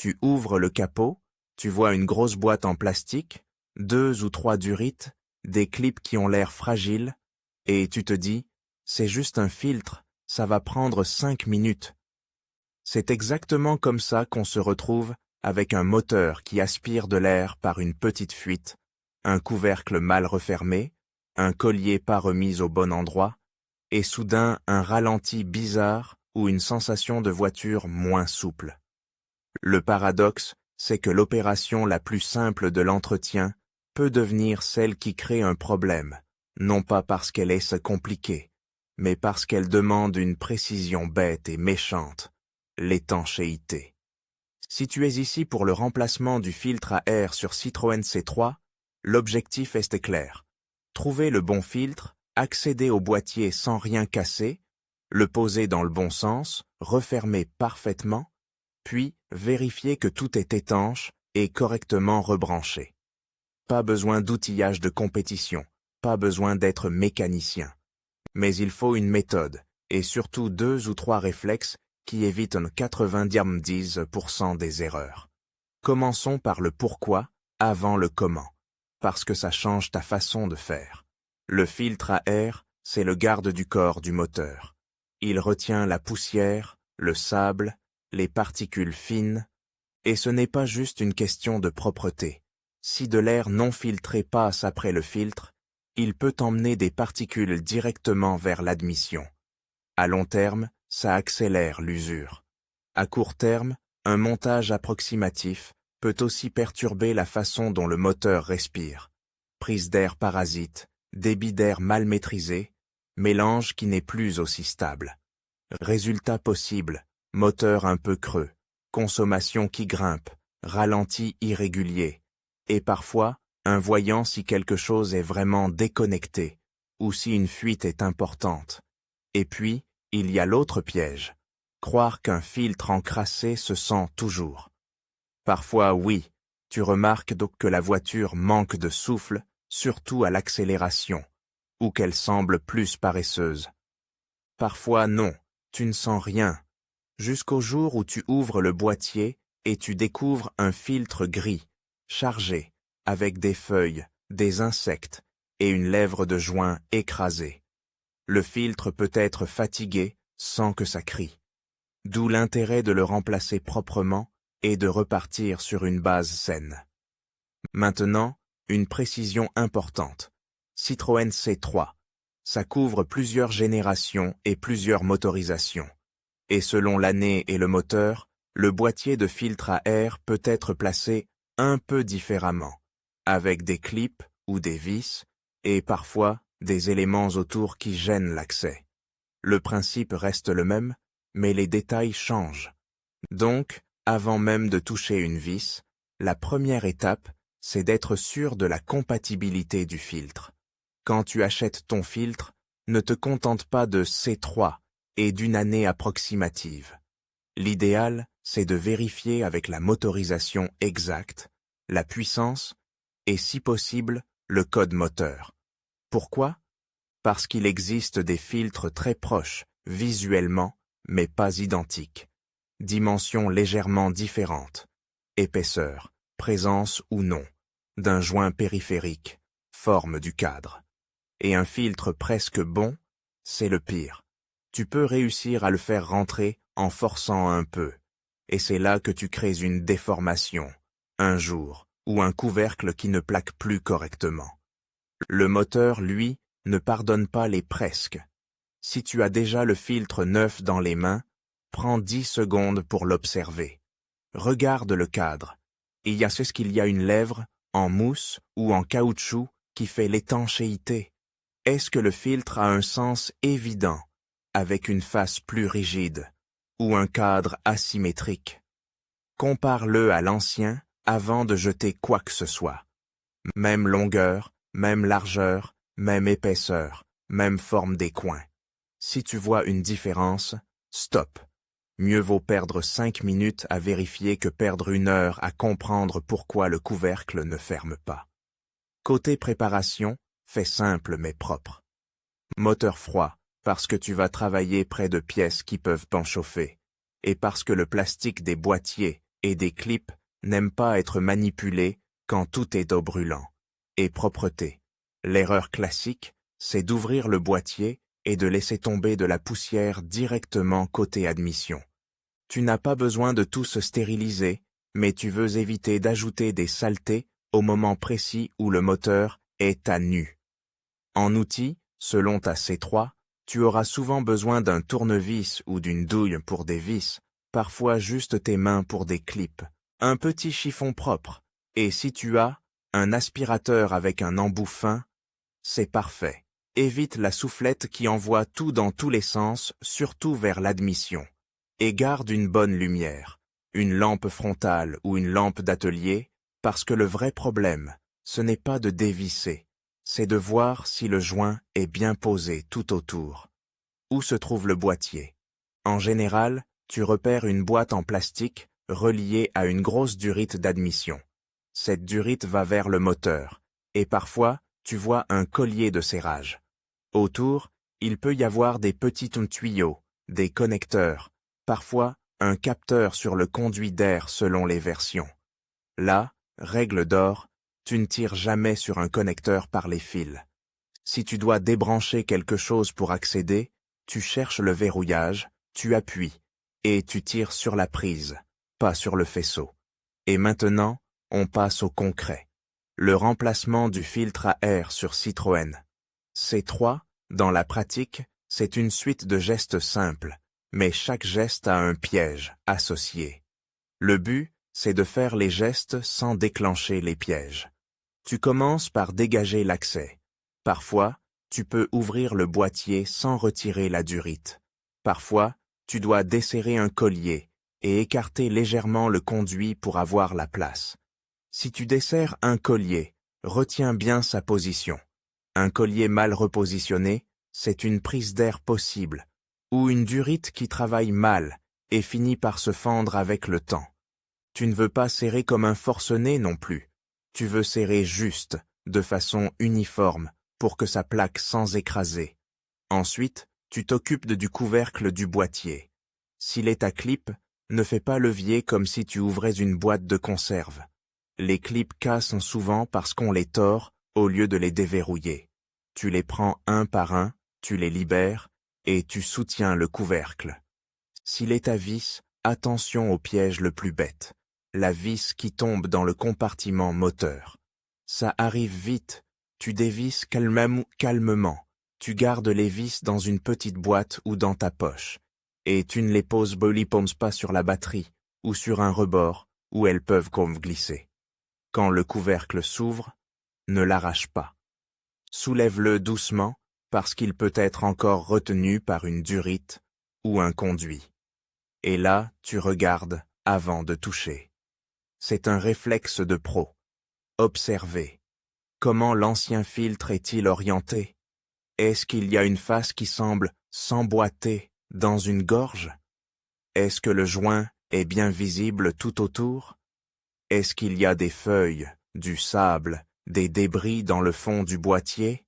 Tu ouvres le capot, tu vois une grosse boîte en plastique, 2 ou 3 durites, des clips qui ont l'air fragiles, et tu te dis, c'est juste un filtre, ça va prendre 5 minutes. C'est exactement comme ça qu'on se retrouve avec un moteur qui aspire de l'air par une petite fuite, un couvercle mal refermé, un collier pas remis au bon endroit, et soudain un ralenti bizarre ou une sensation de voiture moins souple. Le paradoxe, c'est que l'opération la plus simple de l'entretien peut devenir celle qui crée un problème, non pas parce qu'elle est compliquée, mais parce qu'elle demande une précision bête et méchante, l'étanchéité. Si tu es ici pour le remplacement du filtre à air sur Citroën C3, l'objectif est clair. Trouver le bon filtre, accéder au boîtier sans rien casser, le poser dans le bon sens, refermer parfaitement, puis vérifier que tout est étanche et correctement rebranché. Pas besoin d'outillage de compétition, pas besoin d'être mécanicien. Mais il faut une méthode, et surtout 2 ou 3 réflexes qui évitent 90% des erreurs. Commençons par le pourquoi avant le comment, parce que ça change ta façon de faire. Le filtre à air, c'est le garde du corps du moteur. Il retient la poussière, le sable, les particules fines, et ce n'est pas juste une question de propreté. Si de l'air non filtré passe après le filtre, il peut emmener des particules directement vers l'admission. À long terme, ça accélère l'usure. À court terme, un montage approximatif peut aussi perturber la façon dont le moteur respire. Prise d'air parasite, débit d'air mal maîtrisé, mélange qui n'est plus aussi stable. Résultat possible, moteur un peu creux, consommation qui grimpe, ralenti irrégulier, et parfois un voyant si quelque chose est vraiment déconnecté, ou si une fuite est importante. Et puis, il y a l'autre piège, croire qu'un filtre encrassé se sent toujours. Parfois, oui, tu remarques donc que la voiture manque de souffle, surtout à l'accélération, ou qu'elle semble plus paresseuse. Parfois, non, tu ne sens rien, jusqu'au jour où tu ouvres le boîtier et tu découvres un filtre gris, chargé, avec des feuilles, des insectes et une lèvre de joint écrasée. Le filtre peut être fatigué sans que ça crie. D'où l'intérêt de le remplacer proprement et de repartir sur une base saine. Maintenant, une précision importante. Citroën C3. Ça couvre plusieurs générations et plusieurs motorisations. Et selon l'année et le moteur, le boîtier de filtre à air peut être placé un peu différemment, avec des clips ou des vis, et parfois des éléments autour qui gênent l'accès. Le principe reste le même, mais les détails changent. Donc, avant même de toucher une vis, la première étape, c'est d'être sûr de la compatibilité du filtre. Quand tu achètes ton filtre, ne te contente pas de C3 et d'une année approximative. L'idéal, c'est de vérifier avec la motorisation exacte, la puissance et, si possible, le code moteur. Pourquoi? Parce qu'il existe des filtres très proches, visuellement, mais pas identiques. Dimensions légèrement différentes, épaisseur, présence ou non, d'un joint périphérique, forme du cadre. Et un filtre presque bon, c'est le pire. Tu peux réussir à le faire rentrer en forçant un peu, et c'est là que tu crées une déformation, un jour, ou un couvercle qui ne plaque plus correctement. Le moteur, lui, ne pardonne pas les presque. Si tu as déjà le filtre neuf dans les mains, prends 10 secondes pour l'observer. Regarde le cadre. Est-ce qu'il y a une lèvre, en mousse ou en caoutchouc, qui fait l'étanchéité? Est-ce que le filtre a un sens évident, avec une face plus rigide, ou un cadre asymétrique? Compare-le à l'ancien avant de jeter quoi que ce soit. Même longueur, même largeur, même épaisseur, même forme des coins. Si tu vois une différence, stop. Mieux vaut perdre 5 minutes à vérifier que perdre 1 heure à comprendre pourquoi le couvercle ne ferme pas. Côté préparation, fais simple mais propre. Moteur froid, parce que tu vas travailler près de pièces qui peuvent panchauffer, et parce que le plastique des boîtiers et des clips n'aiment pas être manipulés quand tout est au brûlant. Et propreté. L'erreur classique, c'est d'ouvrir le boîtier et de laisser tomber de la poussière directement côté admission. Tu n'as pas besoin de tout se stériliser, mais tu veux éviter d'ajouter des saletés au moment précis où le moteur est à nu. En outil, selon ta C3, tu auras souvent besoin d'un tournevis ou d'une douille pour des vis, parfois juste tes mains pour des clips, un petit chiffon propre, et si tu as un aspirateur avec un embout fin, c'est parfait. Évite la soufflette qui envoie tout dans tous les sens, surtout vers l'admission. Et garde une bonne lumière, une lampe frontale ou une lampe d'atelier, parce que le vrai problème, ce n'est pas de dévisser, c'est de voir si le joint est bien posé tout autour. Où se trouve le boîtier? En général, tu repères une boîte en plastique reliée à une grosse durite d'admission. Cette durite va vers le moteur, et parfois, tu vois un collier de serrage. Autour, il peut y avoir des petits tuyaux, des connecteurs, parfois un capteur sur le conduit d'air selon les versions. Là, règle d'or, tu ne tires jamais sur un connecteur par les fils. Si tu dois débrancher quelque chose pour accéder, tu cherches le verrouillage, tu appuies, et tu tires sur la prise, pas sur le faisceau. Et maintenant, on passe au concret. Le remplacement du filtre à air sur Citroën. C3, dans la pratique, c'est une suite de gestes simples, mais chaque geste a un piège associé. Le but, c'est de faire les gestes sans déclencher les pièges. Tu commences par dégager l'accès. Parfois, tu peux ouvrir le boîtier sans retirer la durite. Parfois, tu dois desserrer un collier et écarter légèrement le conduit pour avoir la place. Si tu desserres un collier, retiens bien sa position. Un collier mal repositionné, c'est une prise d'air possible, ou une durite qui travaille mal et finit par se fendre avec le temps. Tu ne veux pas serrer comme un forcené non plus. Tu veux serrer juste, de façon uniforme, pour que ça plaque sans écraser. Ensuite, tu t'occupes du couvercle du boîtier. S'il est à clip, ne fais pas levier comme si tu ouvrais une boîte de conserve. Les clips cassent souvent parce qu'on les tord au lieu de les déverrouiller. Tu les prends un par un, tu les libères et tu soutiens le couvercle. S'il est à vis, attention au piège le plus bête, la vis qui tombe dans le compartiment moteur. Ça arrive vite, tu dévisses calmement, tu gardes les vis dans une petite boîte ou dans ta poche, et tu ne les poses pas sur la batterie ou sur un rebord où elles peuvent comme glisser. Quand le couvercle s'ouvre, ne l'arrache pas. Soulève-le doucement parce qu'il peut être encore retenu par une durite ou un conduit. Et là, tu regardes avant de toucher. C'est un réflexe de pro. Observez. Comment l'ancien filtre est-il orienté? Est-ce qu'il y a une face qui semble s'emboîter dans une gorge? Est-ce que le joint est bien visible tout autour? Est-ce qu'il y a des feuilles, du sable, des débris dans le fond du boîtier?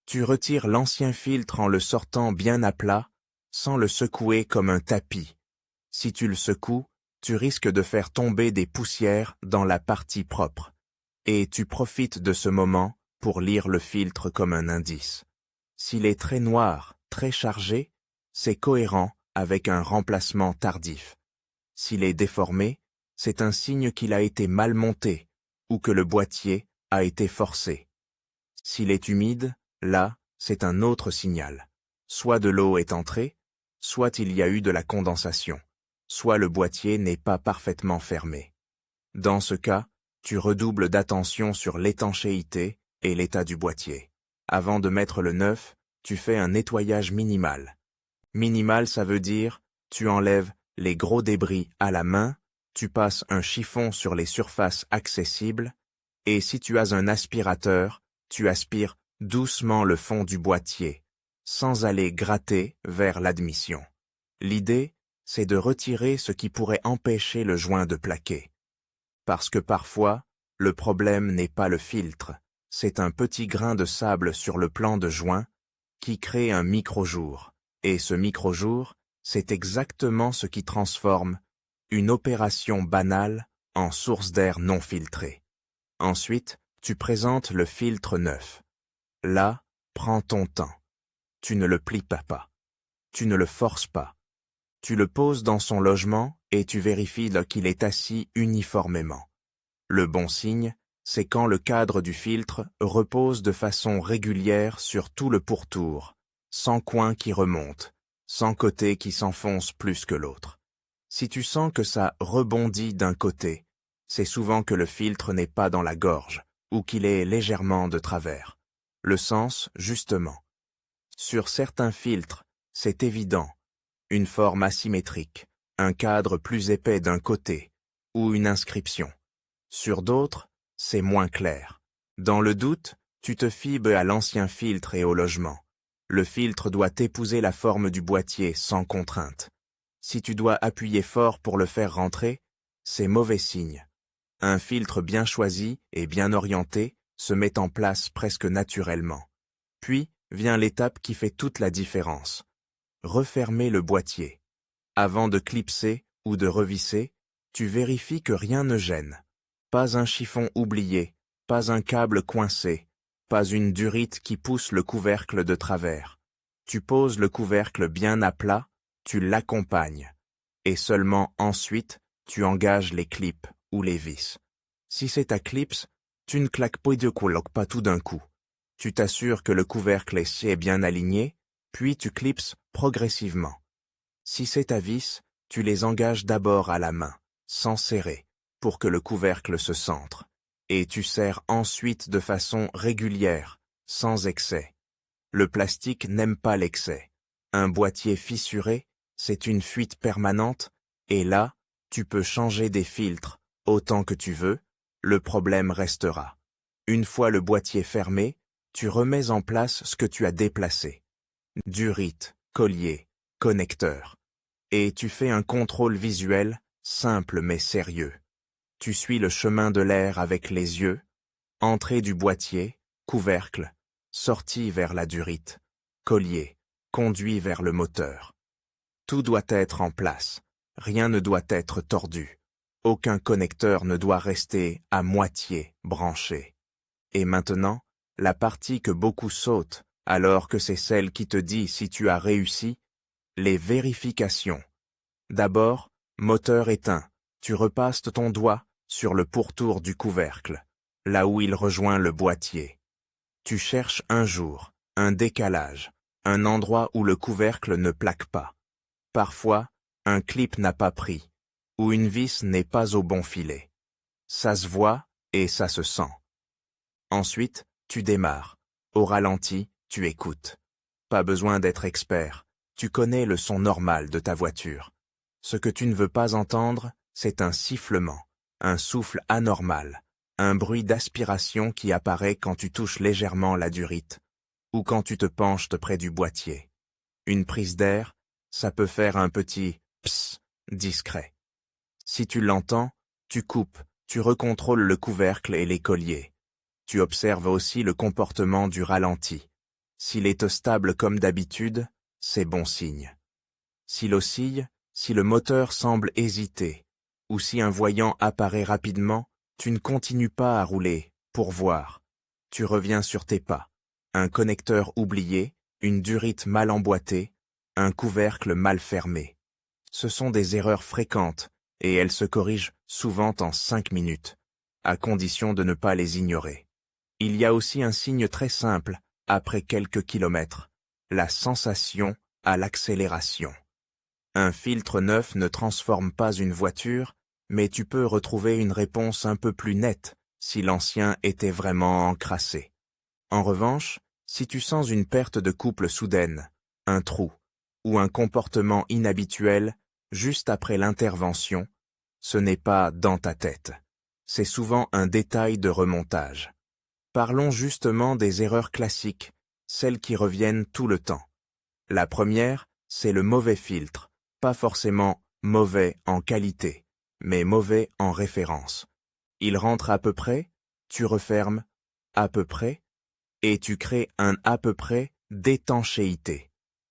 Tu retires l'ancien filtre en le sortant bien à plat, sans le secouer comme un tapis. Si tu le secoues, tu risques de faire tomber des poussières dans la partie propre. Et tu profites de ce moment pour lire le filtre comme un indice. S'il est très noir, très chargé, c'est cohérent avec un remplacement tardif. S'il est déformé, c'est un signe qu'il a été mal monté ou que le boîtier a été forcé. S'il est humide, là, c'est un autre signal. Soit de l'eau est entrée, soit il y a eu de la condensation, soit le boîtier n'est pas parfaitement fermé. Dans ce cas, tu redoubles d'attention sur l'étanchéité et l'état du boîtier. Avant de mettre le neuf, tu fais un nettoyage minimal. Minimal, ça veut dire, tu enlèves les gros débris à la main, tu passes un chiffon sur les surfaces accessibles, et si tu as un aspirateur, tu aspires doucement le fond du boîtier, sans aller gratter vers l'admission. L'idée, c'est de retirer ce qui pourrait empêcher le joint de plaquer. Parce que parfois, le problème n'est pas le filtre, c'est un petit grain de sable sur le plan de joint qui crée un microjour. Et ce microjour, c'est exactement ce qui transforme une opération banale en source d'air non filtré. Ensuite, tu présentes le filtre neuf. Là, prends ton temps. Tu ne le plies pas. Tu ne le forces pas. Tu le poses dans son logement et tu vérifies qu'il est assis uniformément. Le bon signe, c'est quand le cadre du filtre repose de façon régulière sur tout le pourtour, sans coin qui remonte, sans côté qui s'enfonce plus que l'autre. Si tu sens que ça rebondit d'un côté, c'est souvent que le filtre n'est pas dans la gorge ou qu'il est légèrement de travers. Le sens, justement. Sur certains filtres, c'est évident, une forme asymétrique, un cadre plus épais d'un côté, ou une inscription. Sur d'autres, c'est moins clair. Dans le doute, tu te fibes à l'ancien filtre et au logement. Le filtre doit épouser la forme du boîtier sans contrainte. Si tu dois appuyer fort pour le faire rentrer, c'est mauvais signe. Un filtre bien choisi et bien orienté se met en place presque naturellement. Puis vient l'étape qui fait toute la différence. Refermer le boîtier. Avant de clipser ou de revisser, tu vérifies que rien ne gêne. Pas un chiffon oublié, pas un câble coincé, pas une durite qui pousse le couvercle de travers. Tu poses le couvercle bien à plat, tu l'accompagnes. Et seulement ensuite, tu engages les clips ou les vis. Si c'est à clips, tu ne claques pas tout d'un coup. Tu t'assures que le couvercle est bien aligné, puis tu clipses progressivement. Si c'est à vis, tu les engages d'abord à la main, sans serrer, pour que le couvercle se centre, et tu serres ensuite de façon régulière, sans excès. Le plastique n'aime pas l'excès. Un boîtier fissuré, c'est une fuite permanente, et là, tu peux changer des filtres, autant que tu veux, le problème restera. Une fois le boîtier fermé, tu remets en place ce que tu as déplacé. Durite, collier, connecteur. Et tu fais un contrôle visuel, simple mais sérieux. Tu suis le chemin de l'air avec les yeux, entrée du boîtier, couvercle, sortie vers la durite, collier, conduit vers le moteur. Tout doit être en place, rien ne doit être tordu. Aucun connecteur ne doit rester à moitié branché. Et maintenant, la partie que beaucoup sautent, alors que c'est celle qui te dit si tu as réussi, les vérifications. D'abord, moteur éteint, tu repasses ton doigt sur le pourtour du couvercle, là où il rejoint le boîtier. Tu cherches un jour, un décalage, un endroit où le couvercle ne plaque pas. Parfois, un clip n'a pas pris, ou une vis n'est pas au bon filet. Ça se voit et ça se sent. Ensuite, tu démarres. Au ralenti, tu écoutes. Pas besoin d'être expert, tu connais le son normal de ta voiture. Ce que tu ne veux pas entendre, c'est un sifflement, un souffle anormal, un bruit d'aspiration qui apparaît quand tu touches légèrement la durite, ou quand tu te penches près du boîtier. Une prise d'air, ça peut faire un petit « pss » discret. Si tu l'entends, tu coupes, tu recontrôles le couvercle et les colliers. Tu observes aussi le comportement du ralenti. S'il est stable comme d'habitude, c'est bon signe. S'il oscille, si le moteur semble hésiter, ou si un voyant apparaît rapidement, tu ne continues pas à rouler, pour voir. Tu reviens sur tes pas. Un connecteur oublié, une durite mal emboîtée, un couvercle mal fermé. Ce sont des erreurs fréquentes, et elles se corrigent souvent en 5 minutes, à condition de ne pas les ignorer. Il y a aussi un signe très simple, après quelques kilomètres, la sensation à l'accélération. Un filtre neuf ne transforme pas une voiture, mais tu peux retrouver une réponse un peu plus nette si l'ancien était vraiment encrassé. En revanche, si tu sens une perte de couple soudaine, un trou, ou un comportement inhabituel juste après l'intervention, ce n'est pas dans ta tête. C'est souvent un détail de remontage. Parlons justement des erreurs classiques, celles qui reviennent tout le temps. La première, c'est le mauvais filtre, pas forcément mauvais en qualité, mais mauvais en référence. Il rentre à peu près, tu refermes à peu près, et tu crées un à peu près d'étanchéité.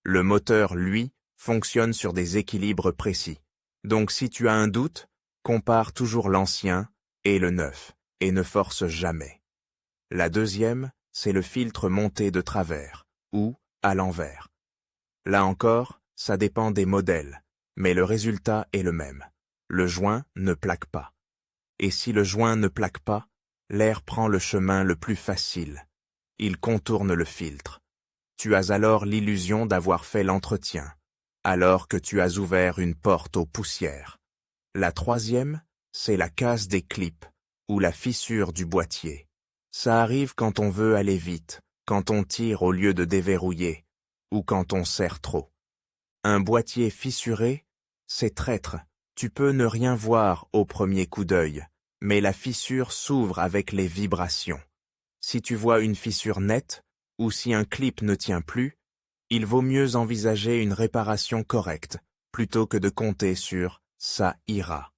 Le moteur, lui, fonctionne sur des équilibres précis. Donc si tu as un doute, compare toujours l'ancien et le neuf, et ne force jamais. La deuxième, c'est le filtre monté de travers, ou à l'envers. Là encore, ça dépend des modèles, mais le résultat est le même. Le joint ne plaque pas. Et si le joint ne plaque pas, l'air prend le chemin le plus facile. Il contourne le filtre. Tu as alors l'illusion d'avoir fait l'entretien, alors que tu as ouvert une porte aux poussières. La troisième, c'est la casse des clips, ou la fissure du boîtier. Ça arrive quand on veut aller vite, quand on tire au lieu de déverrouiller, ou quand on serre trop. Un boîtier fissuré, c'est traître. Tu peux ne rien voir au premier coup d'œil, mais la fissure s'ouvre avec les vibrations. Si tu vois une fissure nette, ou si un clip ne tient plus, il vaut mieux envisager une réparation correcte, plutôt que de compter sur « ça ira ».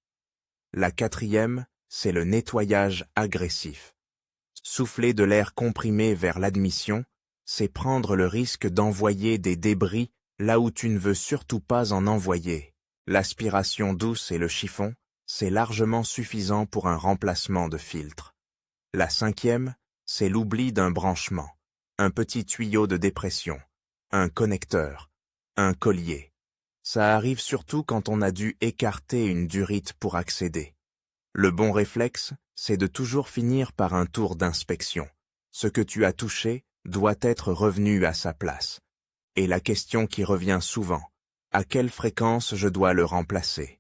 La quatrième, c'est le nettoyage agressif. Souffler de l'air comprimé vers l'admission, c'est prendre le risque d'envoyer des débris là où tu ne veux surtout pas en envoyer. L'aspiration douce et le chiffon, c'est largement suffisant pour un remplacement de filtre. La cinquième, c'est l'oubli d'un branchement, un petit tuyau de dépression, un connecteur, un collier. Ça arrive surtout quand on a dû écarter une durite pour accéder. Le bon réflexe, c'est de toujours finir par un tour d'inspection. Ce que tu as touché doit être revenu à sa place. Et la question qui revient souvent, à quelle fréquence je dois le remplacer?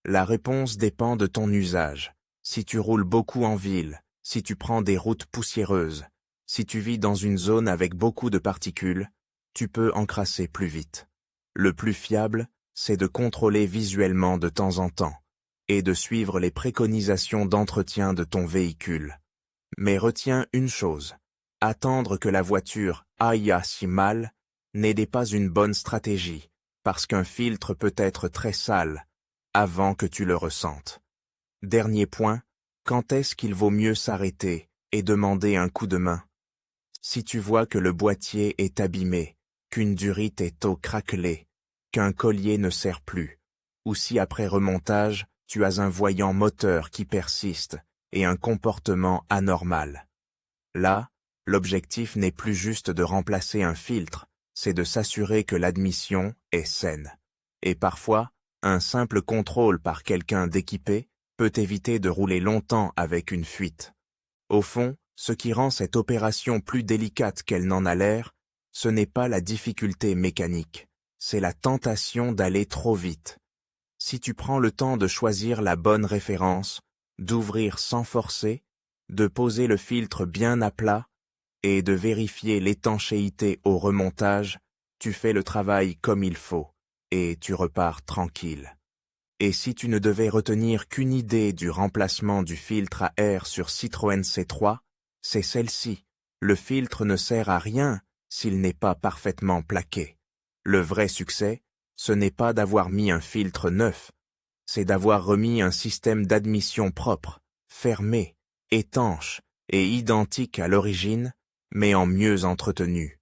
La réponse dépend de ton usage. Si tu roules beaucoup en ville, si tu prends des routes poussiéreuses, si tu vis dans une zone avec beaucoup de particules, tu peux encrasser plus vite. Le plus fiable, c'est de contrôler visuellement de temps en temps et de suivre les préconisations d'entretien de ton véhicule. Mais retiens une chose, attendre que la voiture aille si mal n'est pas une bonne stratégie, parce qu'un filtre peut être très sale avant que tu le ressentes. Dernier point, quand est-ce qu'il vaut mieux s'arrêter et demander un coup de main? Si tu vois que le boîtier est abîmé, qu'une durite est craquelée, qu'un collier ne sert plus, ou si après remontage, tu as un voyant moteur qui persiste et un comportement anormal. Là, l'objectif n'est plus juste de remplacer un filtre, c'est de s'assurer que l'admission est saine. Et parfois, un simple contrôle par quelqu'un d'équipé peut éviter de rouler longtemps avec une fuite. Au fond, ce qui rend cette opération plus délicate qu'elle n'en a l'air, ce n'est pas la difficulté mécanique, c'est la tentation d'aller trop vite. Si tu prends le temps de choisir la bonne référence, d'ouvrir sans forcer, de poser le filtre bien à plat et de vérifier l'étanchéité au remontage, tu fais le travail comme il faut et tu repars tranquille. Et si tu ne devais retenir qu'une idée du remplacement du filtre à air sur Citroën C3, c'est celle-ci. Le filtre ne sert à rien s'il n'est pas parfaitement plaqué. Le vrai succès, ce n'est pas d'avoir mis un filtre neuf, c'est d'avoir remis un système d'admission propre, fermé, étanche et identique à l'origine, mais en mieux entretenu.